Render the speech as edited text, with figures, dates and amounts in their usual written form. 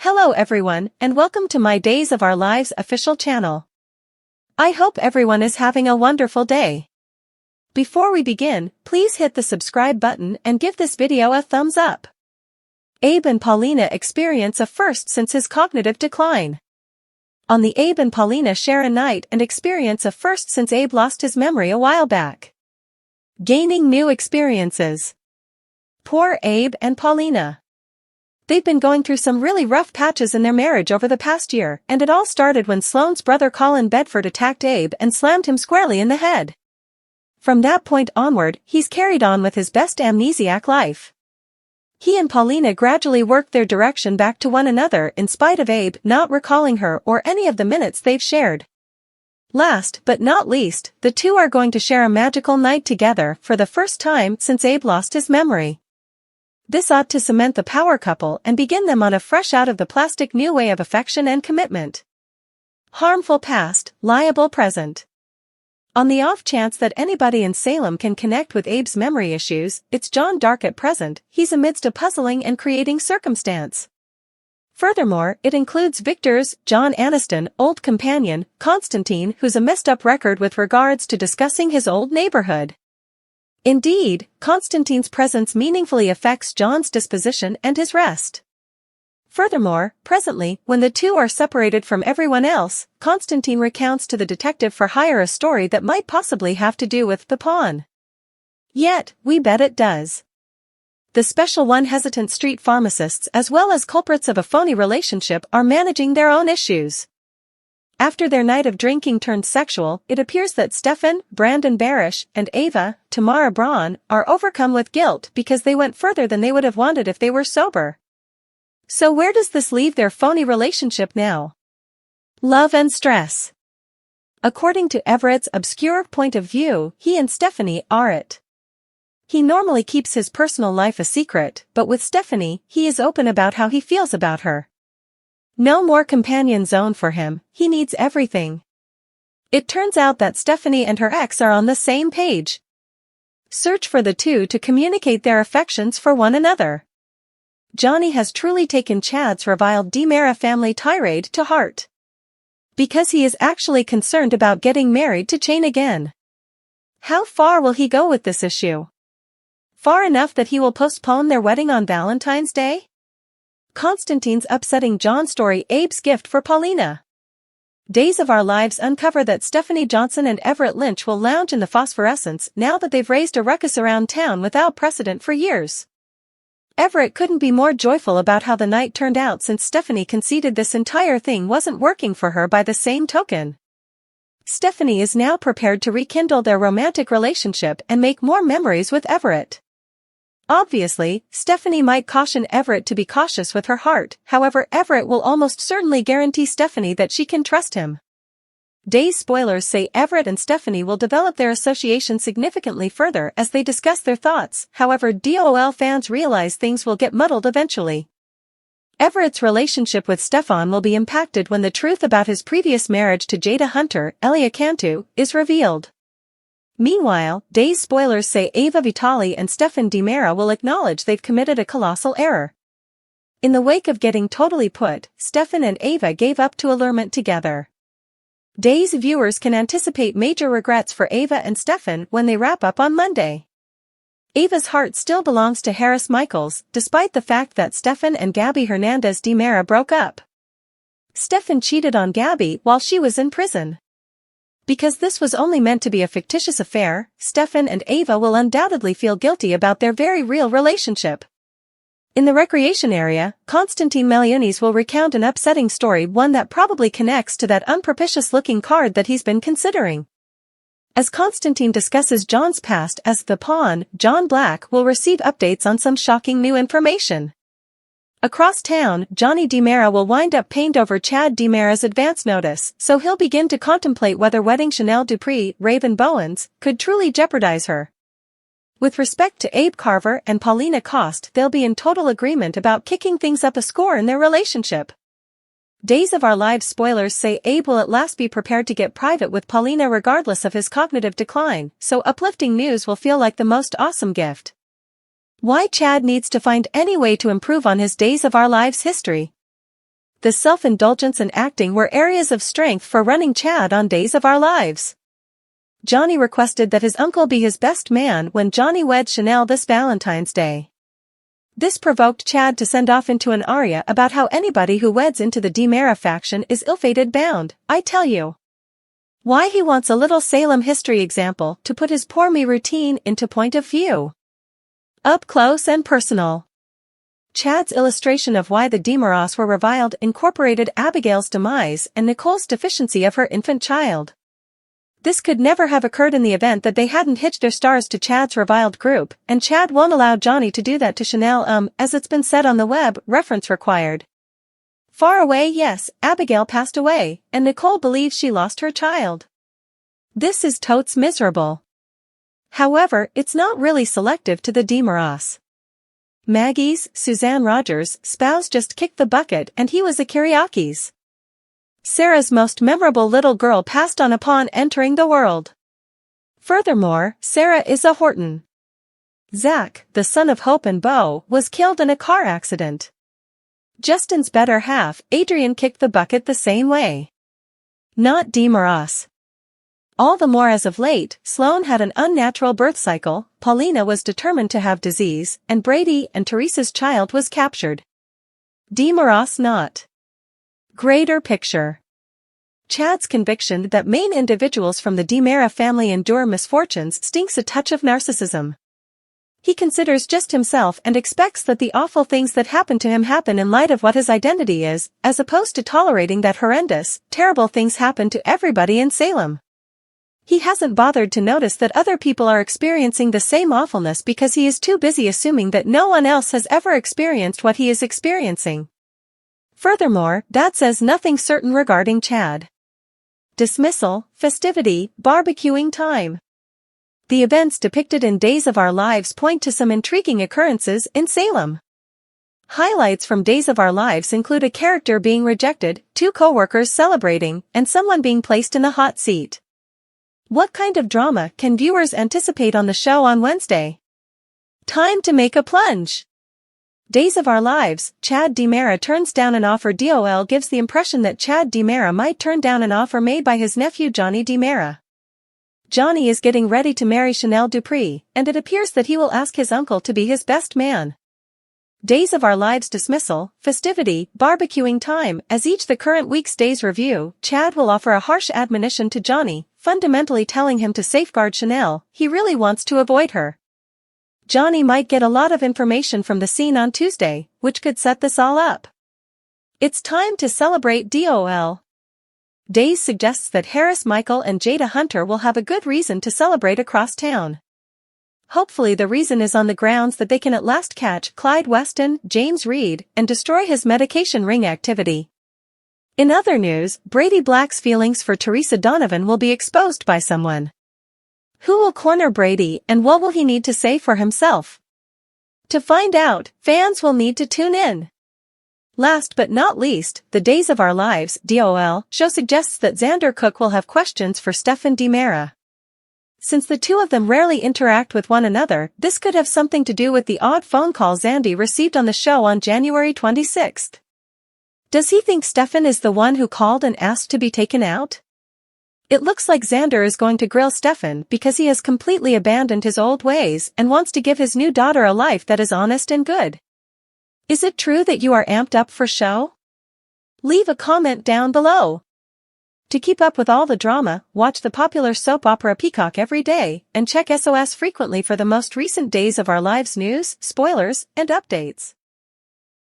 Hello everyone, and welcome to my Days of Our Lives official channel. I hope everyone is having a wonderful day. Before we begin, please hit the subscribe button and give this video a thumbs up. Abe and Paulina experience a first since his cognitive decline. On the Abe and Paulina share a night and experience a first since Abe lost his memory a while back. Gaining new experiences. Poor Abe and Paulina. They've been going through some really rough patches in their marriage over the past year, and it all started when Sloane's brother Colin Bedford attacked Abe and slammed him squarely in the head. From that point onward, he's carried on with his best amnesiac life. He and Paulina gradually worked their direction back to one another in spite of Abe not recalling her or any of the minutes they've shared. Last but not least, the two are going to share a magical night together for the first time since Abe lost his memory. This ought to cement the power couple and begin them on a fresh out of the plastic new way of affection and commitment. Harmful past, liable present. On the off chance that anybody in Salem can connect with Abe's memory issues, it's John Dark at present. He's amidst a puzzling and creating circumstance. Furthermore, it includes Victor's, John Aniston, old companion, Constantine, who's a messed up record with regards to discussing his old neighborhood. Indeed, Constantine's presence meaningfully affects John's disposition and his rest. Furthermore, presently, when the two are separated from everyone else, Constantine recounts to the detective for hire a story that might possibly have to do with the pawn. Yet, we bet it does. The special one hesitant street pharmacists as well as culprits of a phony relationship are managing their own issues. After their night of drinking turned sexual, it appears that Stefan, Brandon Barish, and Ava, Tamara Braun, are overcome with guilt because they went further than they would have wanted if they were sober. So where does this leave their phony relationship now? Love and stress. According to Everett's obscure point of view, he and Stephanie are it. He normally keeps his personal life a secret, but with Stephanie, he is open about how he feels about her. No more companion zone for him, he needs everything. It turns out that Stephanie and her ex are on the same page. Search for the two to communicate their affections for one another. Johnny has truly taken Chad's reviled DiMera family tirade to heart. Because he is actually concerned about getting married to Jane again. How far will he go with this issue? Far enough that he will postpone their wedding on Valentine's Day? Constantine's upsetting John story Abe's gift for Paulina. Days of Our Lives uncover that Stephanie Johnson and Everett Lynch will lounge in the phosphorescence now that they've raised a ruckus around town without precedent for years. Everett couldn't be more joyful about how the night turned out since Stephanie conceded this entire thing wasn't working for her by the same token. Stephanie is now prepared to rekindle their romantic relationship and make more memories with Everett. Obviously, Stephanie might caution Everett to be cautious with her heart, however Everett will almost certainly guarantee Stephanie that she can trust him. Days spoilers say Everett and Stephanie will develop their association significantly further as they discuss their thoughts, however DOL fans realize things will get muddled eventually. Everett's relationship with Stefan will be impacted when the truth about his previous marriage to Jada Hunter, Elia Cantu, is revealed. Meanwhile, Days spoilers say Ava Vitali and Stefan DiMera will acknowledge they've committed a colossal error. In the wake of getting totally put, Stefan and Ava gave up to allurement together. Days viewers can anticipate major regrets for Ava and Stefan when they wrap up on Monday. Ava's heart still belongs to Harris Michaels, despite the fact that Stefan and Gabby Hernandez DiMera broke up. Stefan cheated on Gabby while she was in prison. Because this was only meant to be a fictitious affair, Stefan and Ava will undoubtedly feel guilty about their very real relationship. In the recreation area, Constantine Meliunis will recount an upsetting story, one that probably connects to that unpropitious-looking card that he's been considering. As Constantine discusses John's past as the pawn, John Black will receive updates on some shocking new information. Across town, Johnny DiMera will wind up pained over Chad DiMera's advance notice, so he'll begin to contemplate whether wedding Chanel Dupree, Raven Bowens, could truly jeopardize her. With respect to Abe Carver and Paulina Cost, they'll be in total agreement about kicking things up a score in their relationship. Days of Our Lives spoilers say Abe will at last be prepared to get private with Paulina regardless of his cognitive decline, so uplifting news will feel like the most awesome gift. Why Chad needs to find any way to improve on his Days of Our Lives history. the self-indulgence and acting were areas of strength for running Chad on Days of Our Lives. Johnny requested that his uncle be his best man when Johnny wed Chanel this Valentine's Day. This provoked Chad to send off into an aria about how anybody who weds into the DiMera faction is ill-fated bound, I tell you. Why he wants a little Salem history example to put his poor me routine into point of view. Up close and personal. Chad's illustration of why the DiMeras were reviled incorporated Abigail's demise and Nicole's deficiency of her infant child. This could never have occurred in the event that they hadn't hitched their stars to Chad's reviled group, and Chad won't allow Johnny to do that to Chanel as it's been said on the web, reference required. Far away, yes, Abigail passed away, and Nicole believes she lost her child. This is totes miserable. However, it's not really selective to the DiMeras. Maggie's, Suzanne Rogers' spouse just kicked the bucket and he was a karaoke's. Sarah's most memorable little girl passed on upon entering the world. Furthermore, Sarah is a Horton. Zach, the son of Hope and Bo, was killed in a car accident. Justin's better half, Adrian, kicked the bucket the same way. Not DiMeras. All the more as of late, Sloane had an unnatural birth cycle, Paulina was determined to have disease, and Brady and Teresa's child was captured. DiMeras not. Greater picture. Chad's conviction that main individuals from the DiMera family endure misfortunes stinks a touch of narcissism. He considers just himself and expects that the awful things that happen to him happen in light of what his identity is, as opposed to tolerating that horrendous, terrible things happen to everybody in Salem. He hasn't bothered to notice that other people are experiencing the same awfulness because he is too busy assuming that no one else has ever experienced what he is experiencing. Furthermore, that says nothing certain regarding Chad. Dismissal, festivity, barbecuing time. The events depicted in Days of Our Lives point to some intriguing occurrences in Salem. Highlights from Days of Our Lives include a character being rejected, 2 co-workers celebrating, and someone being placed in the hot seat. What kind of drama can viewers anticipate on the show on Wednesday? Time to make a plunge. Days of Our Lives, Chad DiMera turns down an offer. DOL gives the impression that Chad DiMera might turn down an offer made by his nephew Johnny DiMera. Johnny is getting ready to marry Chanel Dupree, and it appears that he will ask his uncle to be his best man. Days of Our Lives dismissal, festivity, barbecuing time. As each the current week's days review, Chad will offer a harsh admonition to Johnny, fundamentally telling him to safeguard Chanel. He really wants to avoid her. Johnny might get a lot of information from the scene on Tuesday, which could set this all up. It's time to celebrate DOL. Days suggests that Harris Michael and Jada Hunter will have a good reason to celebrate across town. Hopefully the reason is on the grounds that they can at last catch Clyde Weston, James Reed, and destroy his medication ring activity. In other news, Brady Black's feelings for Teresa Donovan will be exposed by someone. Who will corner Brady and what will he need to say for himself? To find out, fans will need to tune in. Last but not least, the Days of Our Lives (DOL) show suggests that Xander Cook will have questions for Stefan DiMera. Since the two of them rarely interact with one another, this could have something to do with the odd phone call Xandy received on the show on January 26th. Does he think Stefan is the one who called and asked to be taken out? It looks like Xander is going to grill Stefan because he has completely abandoned his old ways and wants to give his new daughter a life that is honest and good. Is it true that you are amped up for show? Leave a comment down below. To keep up with all the drama, watch the popular soap opera Peacock every day and check SOS frequently for the most recent Days of Our Lives news, spoilers, and updates.